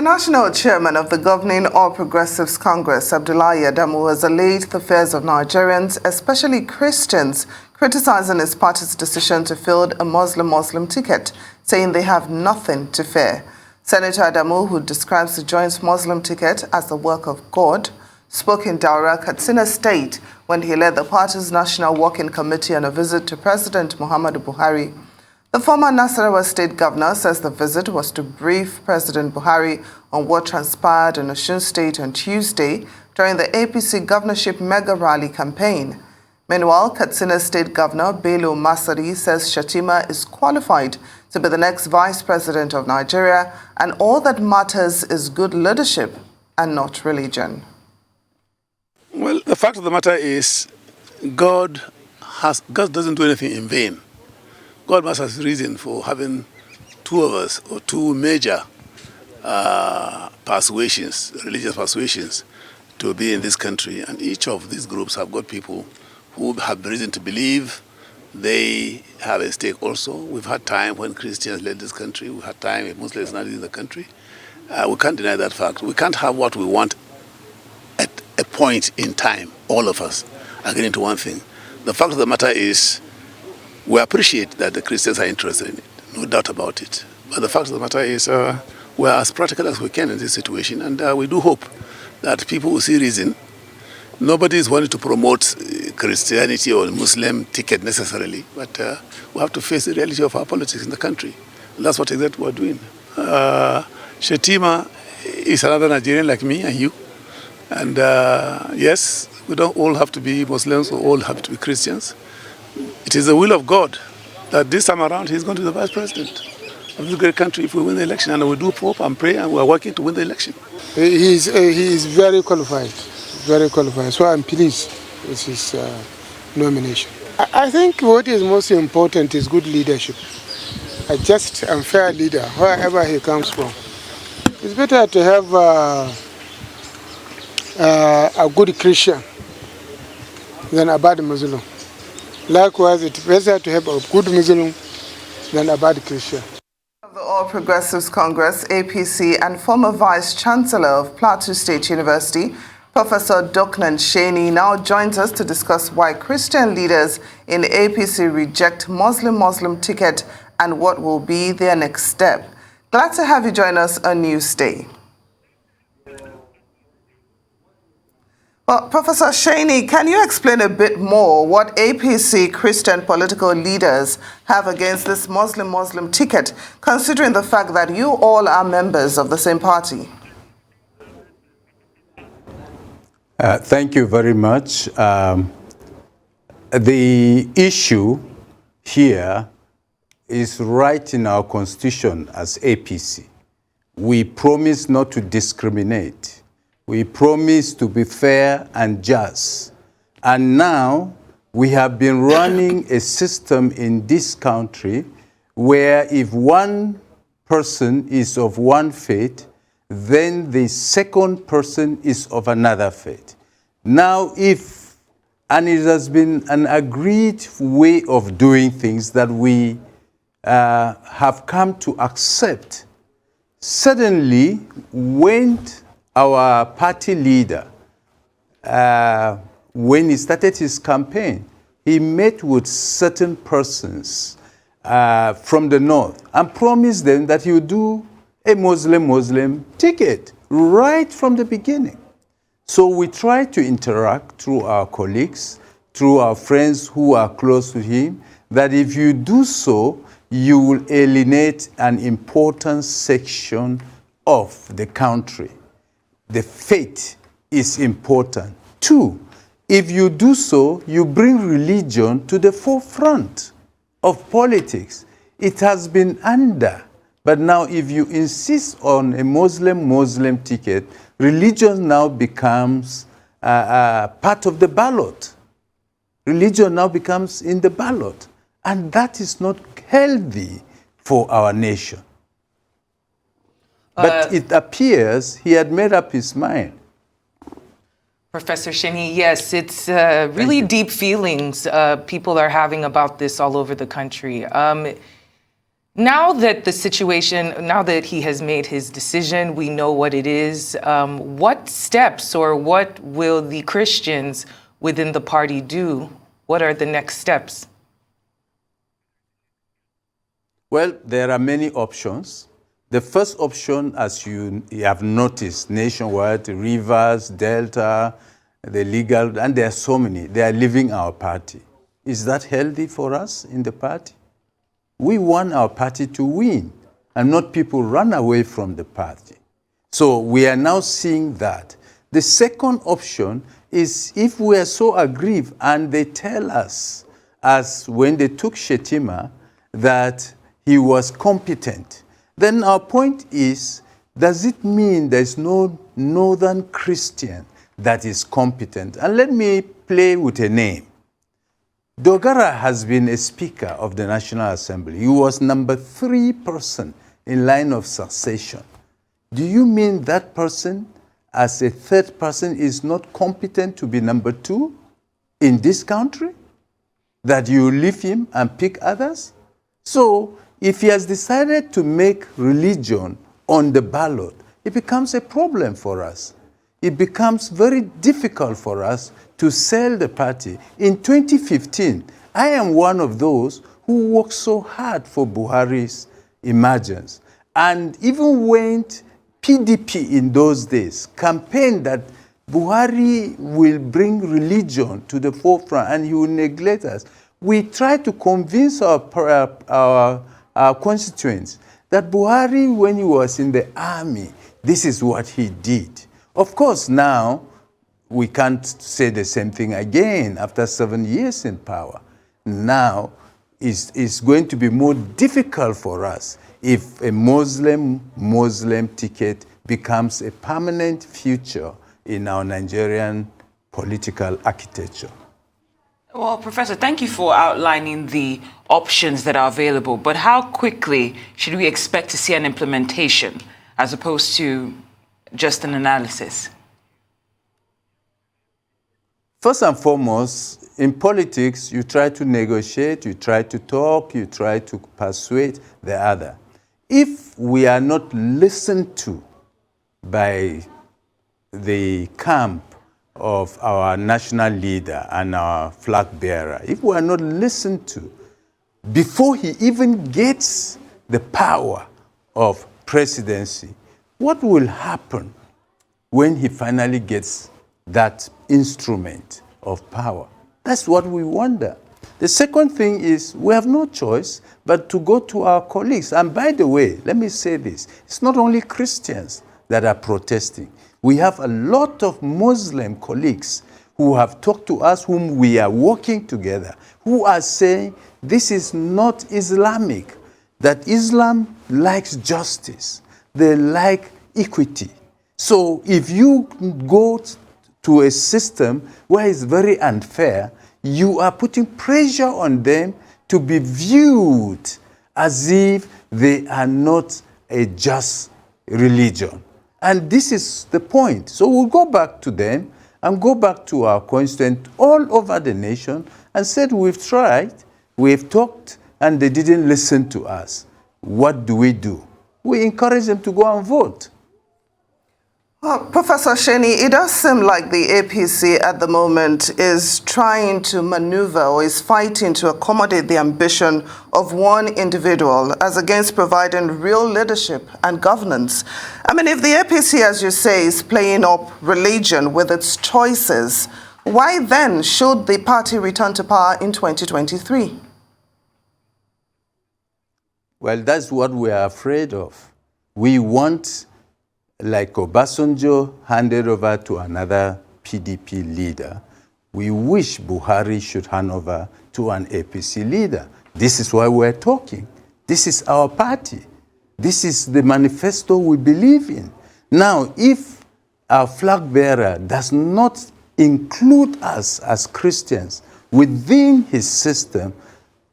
The national chairman of the governing All Progressives Congress, Abdullahi Adamu, has allayed the fears of Nigerians, especially Christians, criticizing his party's decision to field a Muslim ticket, saying they have nothing to fear. Senator Adamu, who describes the joint Muslim ticket as the work of God, spoke in Daura, Katsina State, when he led the party's National Working Committee on a visit to President Muhammadu Buhari. The former Nasarawa State Governor says the visit was to brief President Buhari on what transpired in Osun State on Tuesday during the APC governorship mega rally campaign. Meanwhile, Katsina State Governor Bello Masari says Shatima is qualified to be the next vice president of Nigeria, and all that matters is good leadership and not religion. Well, the fact of the matter is God doesn't do anything in vain. God must have reason for having two of us, or two major persuasions, religious persuasions, to be in this country. And each of these groups have got people who have reason to believe they have a stake also. We've had time when Christians led this country. We've had time when Muslims not in the country. We can't deny that fact. We can't have what we want at a point in time, all of us agreeing to one thing. The fact of the matter is, we appreciate that the Christians are interested in it, no doubt about it. But the fact of the matter is, we are as practical as we can in this situation, and we do hope that people will see reason. Nobody is wanting to promote Christianity or Muslim ticket necessarily, but we have to face the reality of our politics in the country. And that's what exactly we're doing. Shatima is another Nigerian like me and you. And yes, we don't all have to be Muslims or all have to be Christians. It is the will of God that this time around he's going to be the vice president of this great country if we win the election. And we do hope and pray, and we are working to win the election. He is very qualified, very qualified. So I'm pleased with his nomination. I think what is most important is good leadership. A just and fair leader, wherever he comes from. It's better to have a good Christian than a bad Muslim. Likewise, it's better to have a good Muslim than a bad Christian. The All Progressives Congress, APC, and former Vice Chancellor of Plateau State University, Professor DOKNAN SHENI, now joins us to discuss why Christian leaders in APC reject Muslim ticket and what will be their next step. Glad to have you join us on Newsday. Well, Professor SHENI, can you explain a bit more what APC Christian political leaders have against this Muslim ticket, considering the fact that you all are members of the same party? Thank you very much. The issue here is right in our constitution as APC. We promise not to discriminate. We promise to be fair and just. And now we have been running a system in this country where if one person is of one faith, then the second person is of another faith. Now and it has been an agreed way of doing things that we have come to accept. Suddenly, when our party leader, when he started his campaign, he met with certain persons from the north and promised them that he would do a Muslim ticket right from the beginning. So we try to interact through our colleagues, through our friends who are close to him, that if you do so, you will alienate an important section of the country. The faith is important. 2, if you do so, you bring religion to the forefront of politics. It has been under, but now if you insist on a Muslim ticket, religion now becomes part of the ballot. Religion now becomes in the ballot, and that is not healthy for our nation. But it appears he had made up his mind. Professor SHENI, yes, it's really deep feelings people are having about this all over the country. Now that the situation, now that he has made his decision, we know what it is. What steps or what will the Christians within the party do? What are the next steps? Well, there are many options. The first option, as you have noticed, nationwide, Rivers, Delta, the legal, and there are so many, they are leaving our party. Is that healthy for us in the party? We want our party to win and not people run away from the party. So we are now seeing that. The second option is if we are so aggrieved and they tell us, as when they took Shetima, that he was competent, then our point is, does it mean there's no northern Christian that is competent? And let me play with a name. Dogara has been a speaker of the National Assembly. He was number 3 person in line of succession. Do you mean that person, as a third person, is not competent to be number 2 in this country? That you leave him and pick others? So, if he has decided to make religion on the ballot, it becomes a problem for us. It becomes very difficult for us to sell the party. In 2015, I am one of those who worked so hard for Buhari's emergence and even went PDP in those days, campaigned that Buhari will bring religion to the forefront and he will neglect us. We tried to convince our constituents that Buhari, when he was in the army, this is what he did. Of course, now, we can't say the same thing again after 7 years in power. Now, it's going to be more difficult for us if a Muslim ticket becomes a permanent feature in our Nigerian political architecture. Well, Professor, thank you for outlining the options that are available, but how quickly should we expect to see an implementation as opposed to just an analysis? First and foremost, in politics, you try to negotiate, you try to talk, you try to persuade the other. If we are not listened to by the camp of our national leader and our flag bearer, if we are not listened to before he even gets the power of presidency, what will happen when he finally gets that instrument of power? That's what we wonder. The second thing is we have no choice but to go to our colleagues. And by the way, let me say this, it's not only Christians that are protesting. We have a lot of Muslim colleagues who have talked to us, whom we are working together, who are saying this is not Islamic, that Islam likes justice, they like equity. So if you go to a system where it's very unfair, you are putting pressure on them to be viewed as if they are not a just religion. And this is the point. So we'll go back to them and go back to our constituents all over the nation and said, we've tried, we've talked, and they didn't listen to us. What do? We encourage them to go and vote. Well, Professor SHENI, it does seem like the APC at the moment is trying to maneuver or is fighting to accommodate the ambition of one individual as against providing real leadership and governance. I mean, if the APC, as you say, is playing up religion with its choices, why then should the party return to power in 2023? Well, that's what we are afraid of. We want, like Obasanjo handed over to another PDP leader, we wish Buhari should hand over to an APC leader. This is why we're talking. This is our party. This is the manifesto we believe in. Now, if our flag bearer does not include us as Christians within his system,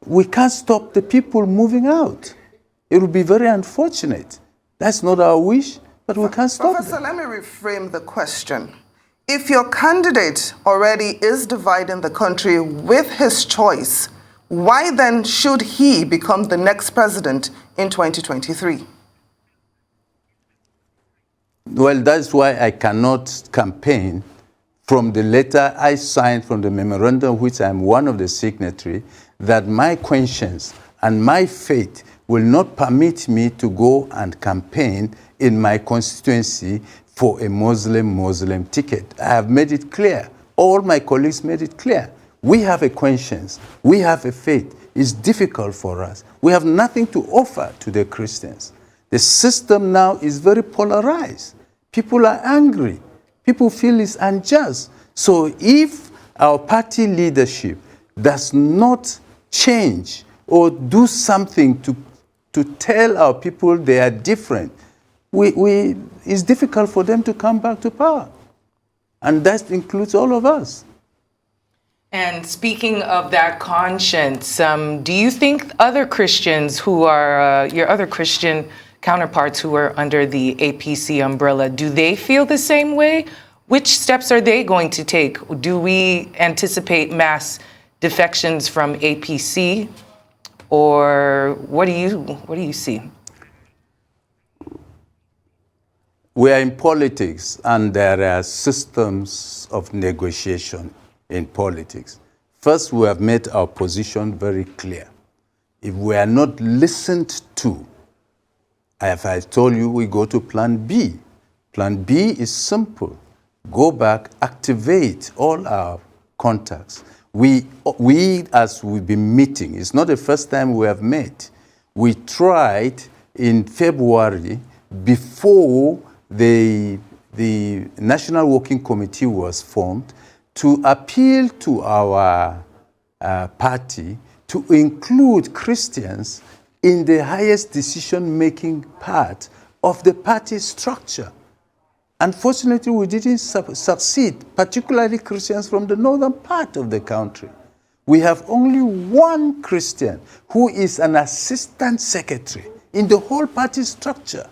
we can't stop the people moving out. It would be very unfortunate. That's not our wish, but we can't stop Professor, them. let me reframe the question. If your candidate already is dividing the country with his choice, Why then should he become the next president in 2023? Well, that's why I cannot campaign from the letter I signed from the memorandum, which I'm one of the signatories, that my conscience and my faith will not permit me to go and campaign in my constituency for a Muslim ticket. I have made it clear. All my colleagues made it clear. We have a conscience. We have a faith. It's difficult for us. We have nothing to offer to the Christians. The system now is very polarized. People are angry. People feel it's unjust. So if our party leadership does not change or do something to tell our people they are different, it's difficult for them to come back to power. And that includes all of us. And speaking of that conscience, do you think other Christians who are, your other Christian counterparts who are under the APC umbrella, do they feel the same way? Which steps are they going to take? Do we anticipate mass defections from APC? Or what do you see? We are in politics, and there are systems of negotiation in politics. First, we have made our position very clear. If we are not listened to, as I told you, we go to Plan B. Plan B is simple. Go back, activate all our contacts. We, as we've been meeting, it's not the first time we have met. We tried in February, before the National Working Committee was formed, to appeal to our party to include Christians in the highest decision-making part of the party structure. Unfortunately, we didn't succeed, particularly Christians from the northern part of the country. We have only one Christian who is an assistant secretary in the whole party structure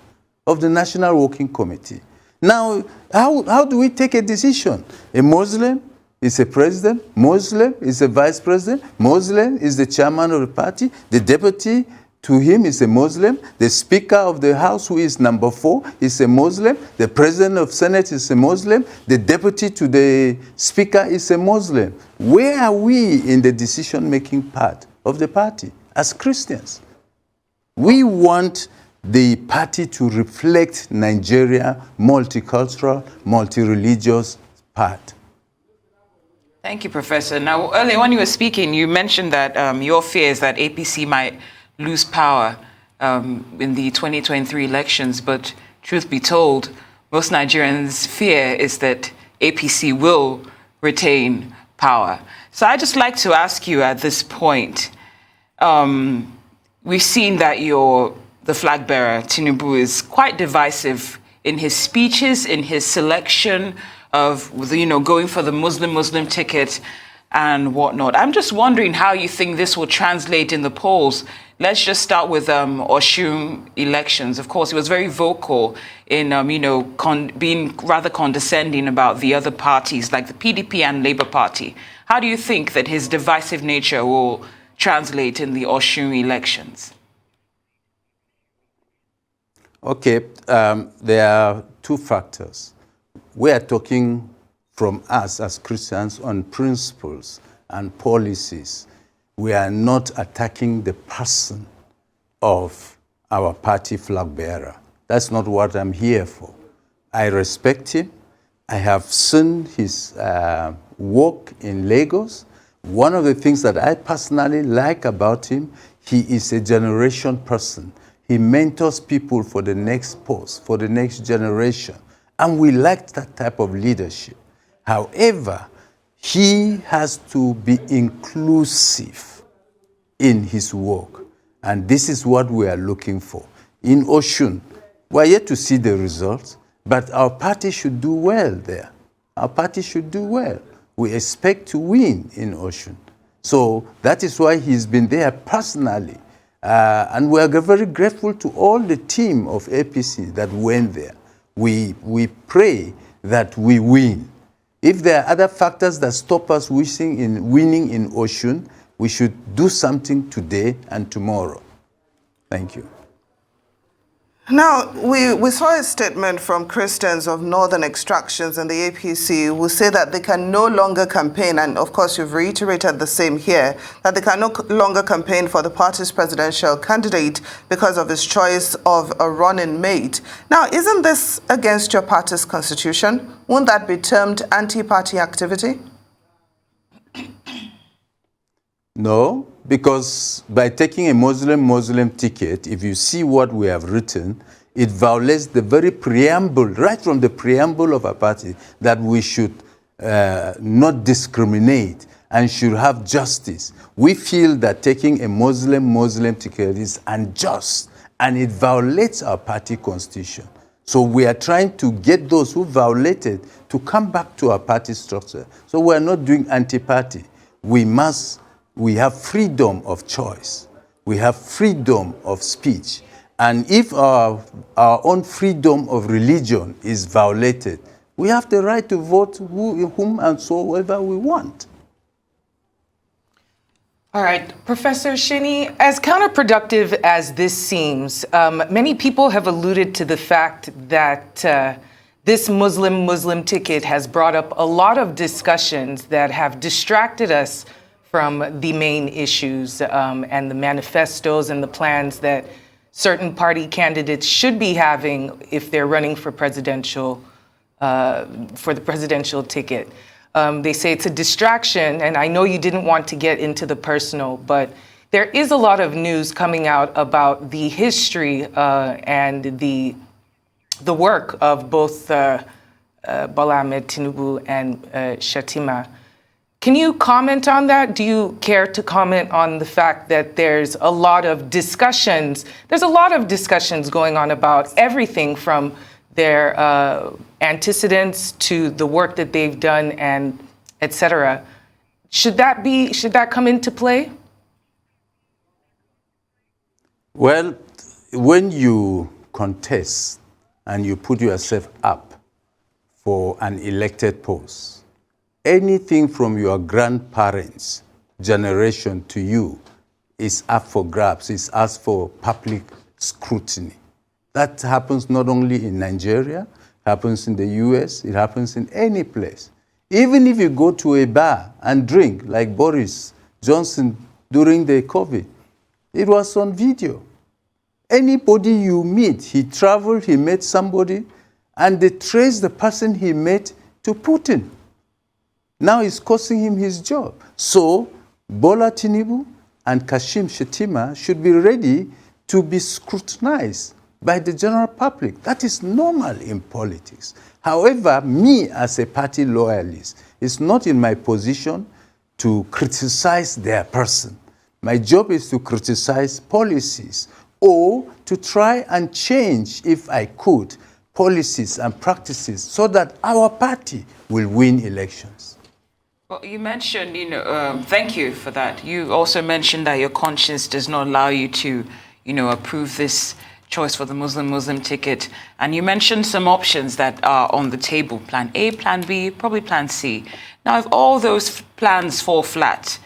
of the National Working Committee. Now, how do we take a decision? A Muslim is a president, Muslim is a vice president, Muslim is the chairman of the party, the deputy to him is a Muslim, the Speaker of the House, who is number 4, is a Muslim, the President of Senate is a Muslim, the Deputy to the Speaker is a Muslim. Where are we in the decision-making part of the party as Christians? We want the party to reflect Nigeria multicultural, multi-religious part. Thank you, Professor. Now, earlier when you were speaking, you mentioned that your fear is that APC might lose power in the 2023 elections, but truth be told, most Nigerians' fear is that APC will retain power. So I'd just like to ask you at this point, we've seen that the flag bearer, Tinubu, is quite divisive in his speeches, in his selection of, going for the Muslim ticket and whatnot. I'm just wondering how you think this will translate in the polls. Let's just start with Osun elections. Of course, he was very vocal in, being rather condescending about the other parties like the PDP and Labour Party. How do you think that his divisive nature will translate in the Osun elections? Okay, there are two factors. We are talking from us as Christians on principles and policies. We are not attacking the person of our party flag bearer. That's not what I'm here for. I respect him. I have seen his work in Lagos. One of the things that I personally like about him, he is a generation person. He mentors people for the next post, for the next generation. And we like that type of leadership. However, he has to be inclusive in his work. And this is what we are looking for. In Osun, we are yet to see the results, but our party should do well there. Our party should do well. We expect to win in Osun. So that is why he's been there personally. And we are very grateful to all the team of APC that went there. We pray that we win. If there are other factors that stop us winning in Osun, We should do something today and tomorrow. Thank you. Now, we saw a statement from Christians of northern extractions in the APC who say that they can no longer campaign, and of course you've reiterated the same here, that they can no longer campaign for the party's presidential candidate because of his choice of a running mate. Now, isn't this against your party's constitution? Won't that be termed anti-party activity? No, because by taking a Muslim ticket, if you see what we have written, it violates the very preamble, right from the preamble of our party, that we should not discriminate and should have justice. We feel that taking a Muslim ticket is unjust and it violates our party constitution. So we are trying to get those who violated to come back to our party structure. So we are not doing anti-party. We have freedom of choice. We have freedom of speech. And if our own freedom of religion is violated, we have the right to vote whom and so whoever we want. All right, Professor SHENI, as counterproductive as this seems, many people have alluded to the fact that this Muslim ticket has brought up a lot of discussions that have distracted us from the main issues and the manifestos and the plans that certain party candidates should be having if they're running for presidential, for the presidential ticket. They say it's a distraction, and I know you didn't want to get into the personal, but there is a lot of news coming out about the history and the work of both Bola Ahmed Tinubu and Shettima. Can you comment on that? Do you care to comment on the fact that there's a lot of discussions going on about everything from their antecedents to the work that they've done and et cetera. Should that come into play? Well, when you contest and you put yourself up for an elected post, anything from your grandparents' generation to you is up for grabs, is asked for public scrutiny. That happens not only in Nigeria, it happens in the US, it happens in any place. Even if you go to a bar and drink, like Boris Johnson during the COVID, it was on video. Anybody you meet, he traveled, he met somebody, and they traced the person he met to Putin. Now it's costing him his job. So Bola Tinubu and Kashim Shettima should be ready to be scrutinized by the general public. That is normal in politics. However, me as a party loyalist, it's not in my position to criticize their person. My job is to criticize policies or to try and change, if I could, policies and practices so that our party will win elections. Well, you mentioned, thank you for that. You also mentioned that your conscience does not allow you to, approve this choice for the Muslim ticket. And you mentioned some options that are on the table, plan A, plan B, probably plan C. Now, if all those plans fall flat,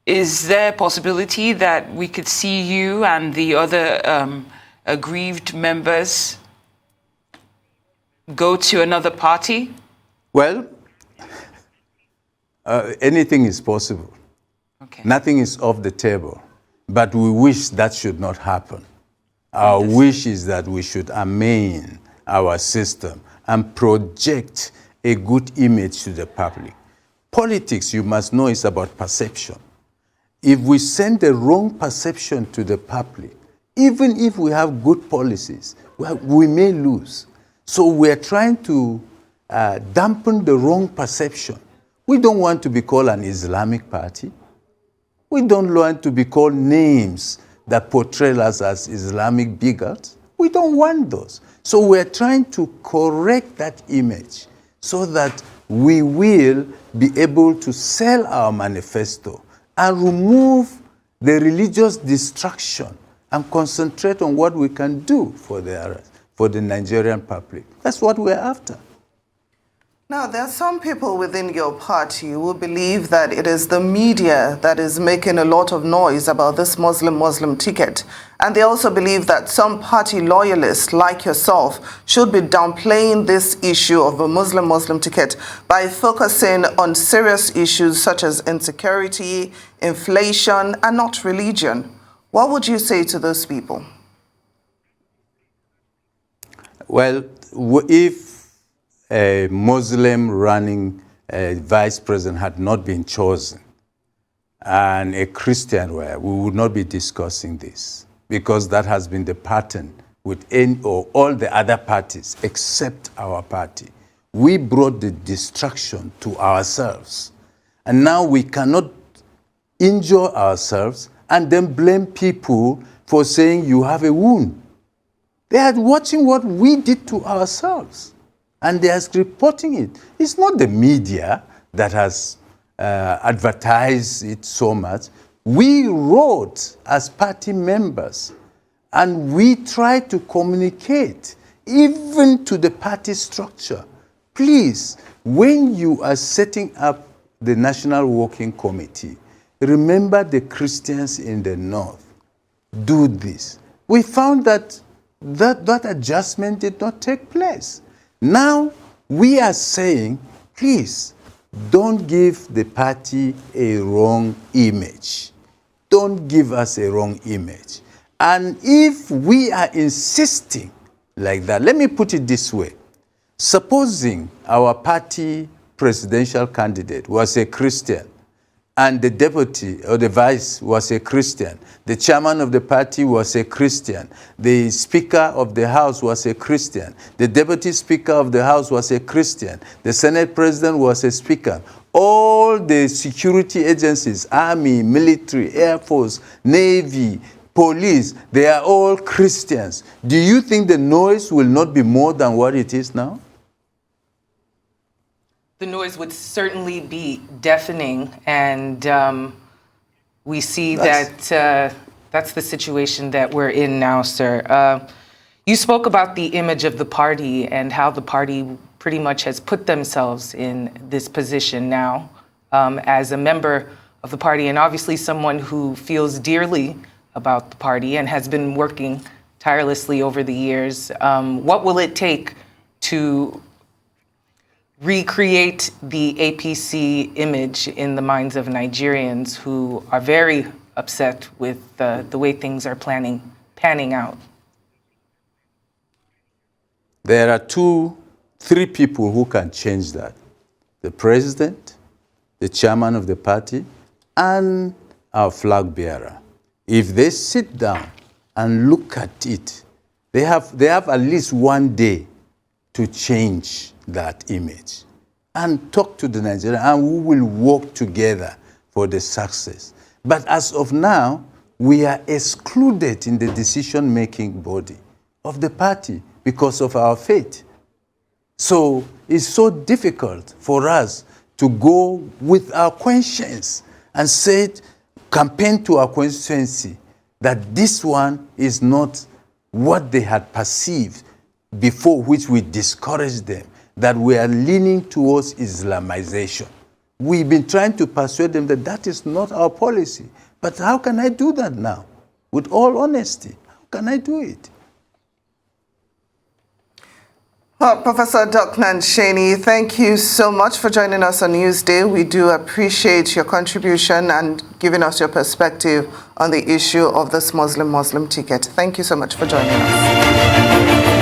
is there a possibility that we could see you and the other aggrieved members go to another party? Well, anything is possible. Okay. Nothing is off the table. But we wish that should not happen. Our wish is that we should amend our system and project a good image to the public. Politics, you must know, is about perception. If we send the wrong perception to the public, even if we have good policies, we may lose. So we're trying to dampen the wrong perception. We don't want to be called an Islamic party. We don't want to be called names that portray us as Islamic bigots. We don't want those. So we're trying to correct that image so that we will be able to sell our manifesto and remove the religious distraction and concentrate on what we can do for the Nigerian public. That's what we're after. Now, there are some people within your party who believe that it is the media that is making a lot of noise about this Muslim ticket. And they also believe that some party loyalists like yourself should be downplaying this issue of a Muslim ticket by focusing on serious issues such as insecurity, inflation, and not religion. What would you say to those people? Well, if a Muslim running vice president had not been chosen and a Christian were, we would not be discussing this, because that has been the pattern with any or all the other parties except our party. We brought the destruction to ourselves, and now we cannot injure ourselves and then blame people for saying you have a wound. They are watching what we did to ourselves, and they are reporting it. It's not the media that has advertised it so much. We wrote as party members, and we tried to communicate even to the party structure. Please, when you are setting up the National Working Committee, remember the Christians in the North. Do this. We found that adjustment did not take place. Now, we are saying, please, don't give the party a wrong image. Don't give us a wrong image. And if we are insisting like that, let me put it this way. Supposing our party presidential candidate was a Christian, and the deputy or the vice was a Christian, the chairman of the party was a Christian, the speaker of the house was a Christian, the deputy speaker of the house was a Christian, the senate president was a speaker, all the security agencies, army, military, air force, navy, police, they are all Christians. Do you think the noise will not be more than what it is now? The noise would certainly be deafening, and we see that's the situation that we're in now, sir. You spoke about the image of the party and how the party pretty much has put themselves in this position now as a member of the party, and obviously someone who feels dearly about the party and has been working tirelessly over the years. What will it take to recreate the APC image in the minds of Nigerians who are very upset with the way things are panning out? There are three people who can change that. The president, the chairman of the party, and our flag bearer. If they sit down and look at it, they have at least one day to change that image and talk to the Nigerians, and we will work together for the success. But as of now, we are excluded in the decision-making body of the party because of our faith. So it's so difficult for us to go with our conscience and say, campaign to our constituency that this one is not what they had perceived before, which we discouraged them, that we are leaning towards Islamization. We've been trying to persuade them that that is not our policy. But how can I do that now? With all honesty, how can I do it? Well, Professor DOKNAN SHENI, thank you so much for joining us on Newsday. We do appreciate your contribution and giving us your perspective on the issue of this Muslim ticket. Thank you so much for joining us.